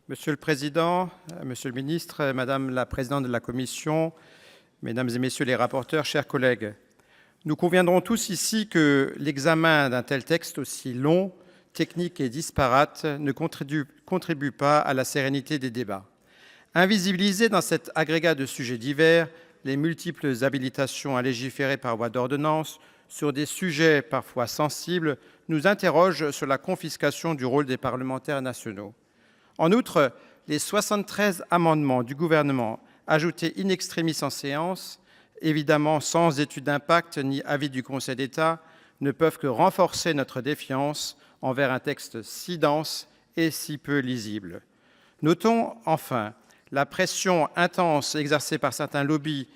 Monsieur le Président, Monsieur le Ministre, Madame la Présidente de la Commission, Mesdames et Messieurs les rapporteurs, chers collègues, nous conviendrons tous ici que l'examen d'un tel texte aussi long, technique et disparate ne contribue pas à la sérénité des débats. Invisibiliser dans cet agrégat de sujets divers les multiples habilitations à légiférer par voie d'ordonnance sur des sujets parfois sensibles nous interroge sur la confiscation du rôle des parlementaires nationaux. En outre, les 73 amendements du gouvernement ajoutés in extremis en séance, évidemment sans étude d'impact ni avis du Conseil d'État, ne peuvent que renforcer notre défiance envers un texte si dense et si peu lisible. Notons enfin la pression intense exercée par certains lobbies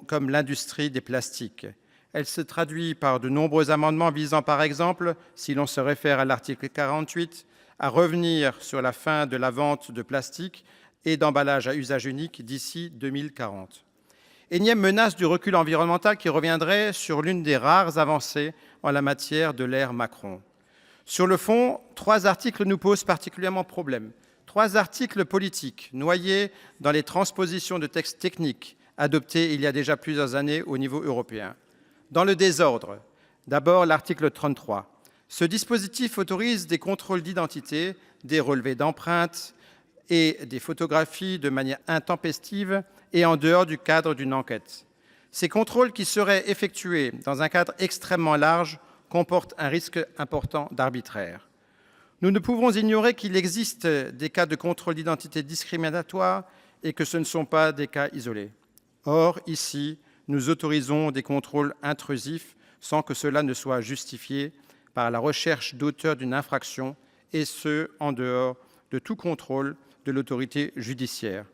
comme l'industrie des plastiques. Elle se traduit par de nombreux amendements visant par exemple, si l'on se réfère à l'article 48, à revenir sur la fin de la vente de plastique et d'emballages à usage unique d'ici 2040. Énième menace du recul environnemental qui reviendrait sur l'une des rares avancées en la matière de l'ère Macron. Sur le fond, 3 articles nous posent particulièrement problème. 3 articles politiques noyés dans les transpositions de textes techniques adoptés il y a déjà plusieurs années au niveau européen. Dans le désordre, d'abord l'article 33. Ce dispositif autorise des contrôles d'identité, des relevés d'empreintes et des photographies de manière intempestive et en dehors du cadre d'une enquête. Ces contrôles qui seraient effectués dans un cadre extrêmement large comportent un risque important d'arbitraire. Nous ne pouvons ignorer qu'il existe des cas de contrôle d'identité discriminatoires et que ce ne sont pas des cas isolés. Or, ici, nous autorisons des contrôles intrusifs sans que cela ne soit justifié par la recherche d'auteurs d'une infraction, et ce, en dehors de tout contrôle de l'autorité judiciaire.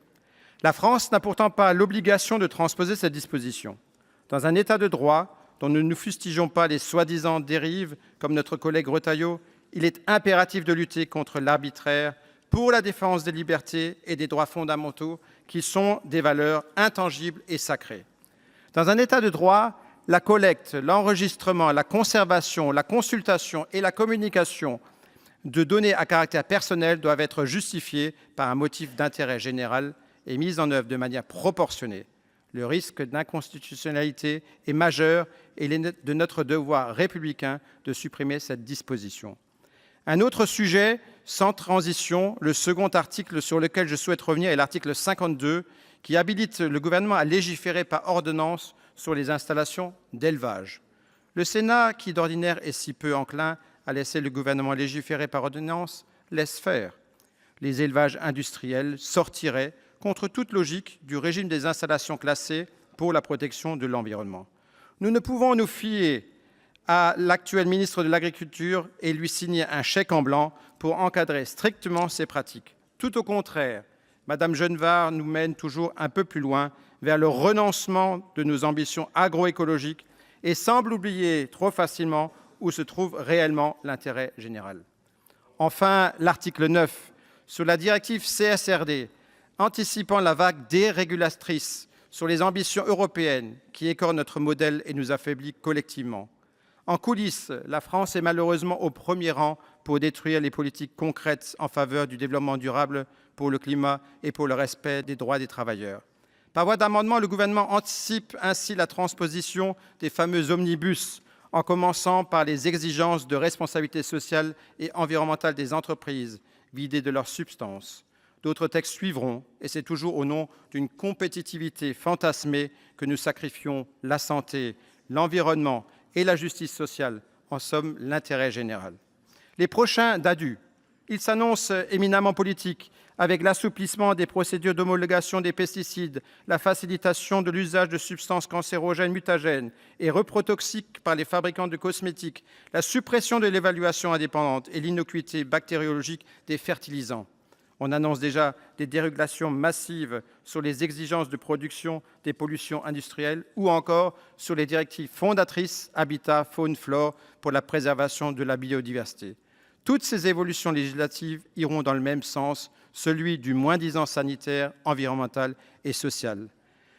La France n'a pourtant pas l'obligation de transposer cette disposition. Dans un État de droit dont nous ne fustigeons pas les soi-disant dérives, comme notre collègue Retailleau, il est impératif de lutter contre l'arbitraire pour la défense des libertés et des droits fondamentaux qui sont des valeurs intangibles et sacrées. Dans un État de droit, la collecte, l'enregistrement, la conservation, la consultation et la communication de données à caractère personnel doivent être justifiées par un motif d'intérêt général et mises en œuvre de manière proportionnée. Le risque d'inconstitutionnalité est majeur et il est de notre devoir républicain de supprimer cette disposition. Un autre sujet, sans transition, le second article sur lequel je souhaite revenir est l'article 52, qui habilite le gouvernement à légiférer par ordonnance sur les installations d'élevage. Le Sénat, qui d'ordinaire est si peu enclin à laisser le gouvernement légiférer par ordonnance, laisse faire. Les élevages industriels sortiraient contre toute logique du régime des installations classées pour la protection de l'environnement. Nous ne pouvons nous fier à l'actuel ministre de l'Agriculture et lui signer un chèque en blanc pour encadrer strictement ces pratiques. Tout au contraire, Madame Genevard nous mène toujours un peu plus loin vers le renoncement de nos ambitions agroécologiques et semble oublier trop facilement où se trouve réellement l'intérêt général. Enfin, l'article 9 sur la directive CSRD, anticipant la vague dérégulatrice sur les ambitions européennes qui écornent notre modèle et nous affaiblit collectivement. En coulisses, la France est malheureusement au premier rang pour détruire les politiques concrètes en faveur du développement durable, pour le climat et pour le respect des droits des travailleurs. Par voie d'amendement, le gouvernement anticipe ainsi la transposition des fameux omnibus, en commençant par les exigences de responsabilité sociale et environnementale des entreprises, vidées de leur substance. D'autres textes suivront, et c'est toujours au nom d'une compétitivité fantasmée que nous sacrifions la santé, l'environnement et la justice sociale, en somme l'intérêt général. Les prochains DADU, ils s'annoncent éminemment politiques, avec l'assouplissement des procédures d'homologation des pesticides, la facilitation de l'usage de substances cancérogènes, mutagènes et reprotoxiques par les fabricants de cosmétiques, la suppression de l'évaluation indépendante et l'innocuité bactériologique des fertilisants. On annonce déjà des dérégulations massives sur les exigences de production des pollutions industrielles ou encore sur les directives fondatrices Habitat, Faune, Flore pour la préservation de la biodiversité. Toutes ces évolutions législatives iront dans le même sens, celui du moins-disant sanitaire, environnemental et social.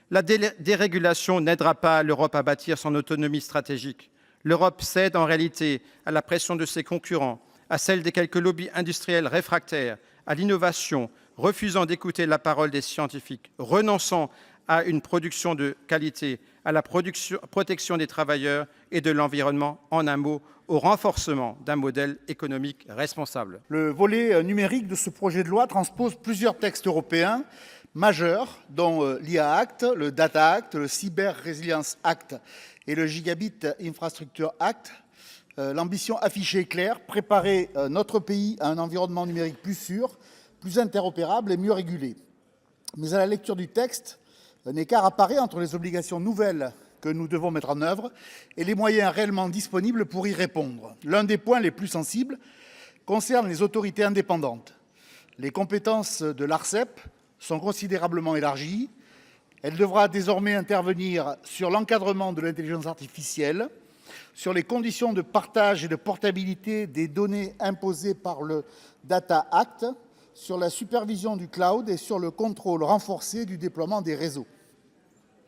La dérégulation n'aidera pas l'Europe à bâtir son autonomie stratégique. L'Europe cède en réalité à la pression de ses concurrents, à celle des quelques lobbies industriels réfractaires, à l'innovation, refusant d'écouter la parole des scientifiques, renonçant à une production de qualité, à la protection des travailleurs et de l'environnement, en un mot, au renforcement d'un modèle économique responsable. Le volet numérique de ce projet de loi transpose plusieurs textes européens majeurs, dont l'IA Act, le Data Act, le Cyber Resilience Act et le Gigabit Infrastructure Act. L'ambition affichée est claire, préparer notre pays à un environnement numérique plus sûr, plus interopérable et mieux régulé. Mais à la lecture du texte, un écart apparaît entre les obligations nouvelles que nous devons mettre en œuvre et les moyens réellement disponibles pour y répondre. L'un des points les plus sensibles concerne les autorités indépendantes. Les compétences de l'Arcep sont considérablement élargies. Elle devra désormais intervenir sur l'encadrement de l'intelligence artificielle, sur les conditions de partage et de portabilité des données imposées par le Data Act, sur la supervision du cloud et sur le contrôle renforcé du déploiement des réseaux.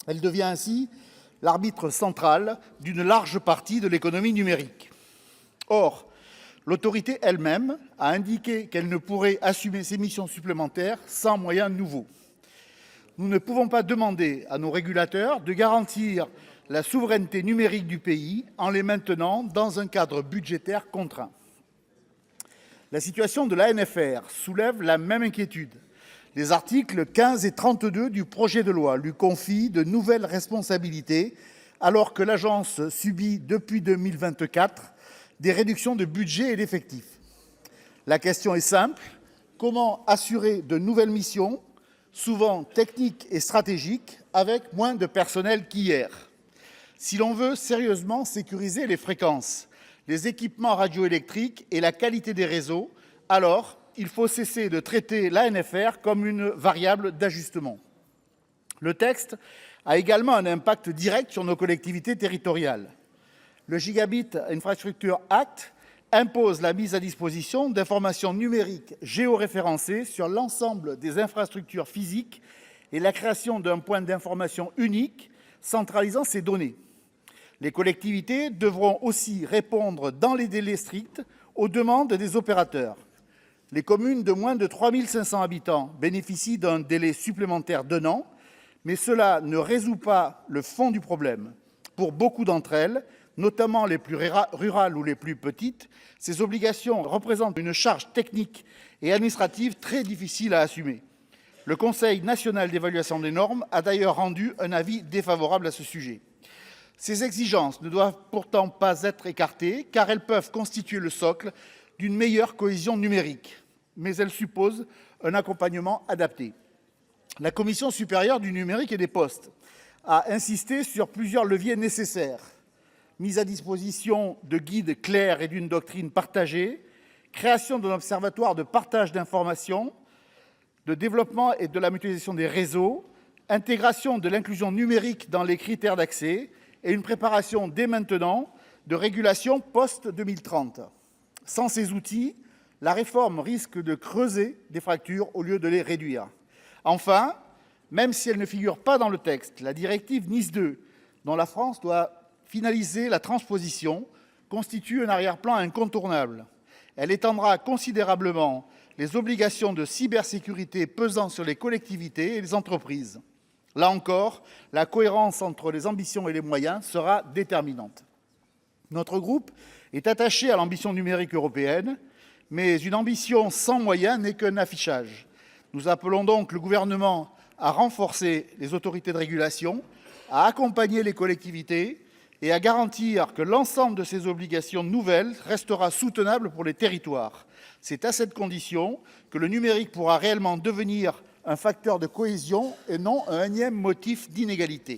Elle devient ainsi l'arbitre central d'une large partie de l'économie numérique. Or, l'autorité elle-même a indiqué qu'elle ne pourrait assumer ces missions supplémentaires sans moyens nouveaux. Nous ne pouvons pas demander à nos régulateurs de garantir la souveraineté numérique du pays en les maintenant dans un cadre budgétaire contraint. La situation de l'ANFR soulève la même inquiétude. Les articles 15 et 32 du projet de loi lui confient de nouvelles responsabilités alors que l'agence subit depuis 2024 des réductions de budget et d'effectifs. La question est simple, comment assurer de nouvelles missions, souvent techniques et stratégiques, avec moins de personnel qu'hier ? Si l'on veut sérieusement sécuriser les fréquences, les équipements radioélectriques et la qualité des réseaux, alors il faut cesser de traiter l'ANFR comme une variable d'ajustement. Le texte a également un impact direct sur nos collectivités territoriales. Le Gigabit Infrastructure Act impose la mise à disposition d'informations numériques géoréférencées sur l'ensemble des infrastructures physiques et la création d'un point d'information unique centralisant ces données. Les collectivités devront aussi répondre dans les délais stricts aux demandes des opérateurs. Les communes de moins de 3 500 habitants bénéficient d'un délai supplémentaire d'1 an, mais cela ne résout pas le fond du problème. Pour beaucoup d'entre elles, notamment les plus rurales ou les plus petites, ces obligations représentent une charge technique et administrative très difficile à assumer. Le Conseil national d'évaluation des normes a d'ailleurs rendu un avis défavorable à ce sujet. Ces exigences ne doivent pourtant pas être écartées, car elles peuvent constituer le socle d'une meilleure cohésion numérique, mais elles supposent un accompagnement adapté. La Commission supérieure du numérique et des postes a insisté sur plusieurs leviers nécessaires. Mise à disposition de guides clairs et d'une doctrine partagée, création d'un observatoire de partage d'informations, de développement et de la mutualisation des réseaux, intégration de l'inclusion numérique dans les critères d'accès et une préparation dès maintenant de régulation post-2030. Sans ces outils, la réforme risque de creuser des fractures au lieu de les réduire. Enfin, même si elle ne figure pas dans le texte, la directive NIS 2, dont la France doit finaliser la transposition, constitue un arrière-plan incontournable. Elle étendra considérablement les obligations de cybersécurité pesant sur les collectivités et les entreprises. Là encore, la cohérence entre les ambitions et les moyens sera déterminante. Notre groupe est attaché à l'ambition numérique européenne, mais une ambition sans moyens n'est qu'un affichage. Nous appelons donc le gouvernement à renforcer les autorités de régulation, à accompagner les collectivités et à garantir que l'ensemble de ces obligations nouvelles restera soutenable pour les territoires. C'est à cette condition que le numérique pourra réellement devenir un facteur de cohésion et non un énième motif d'inégalité.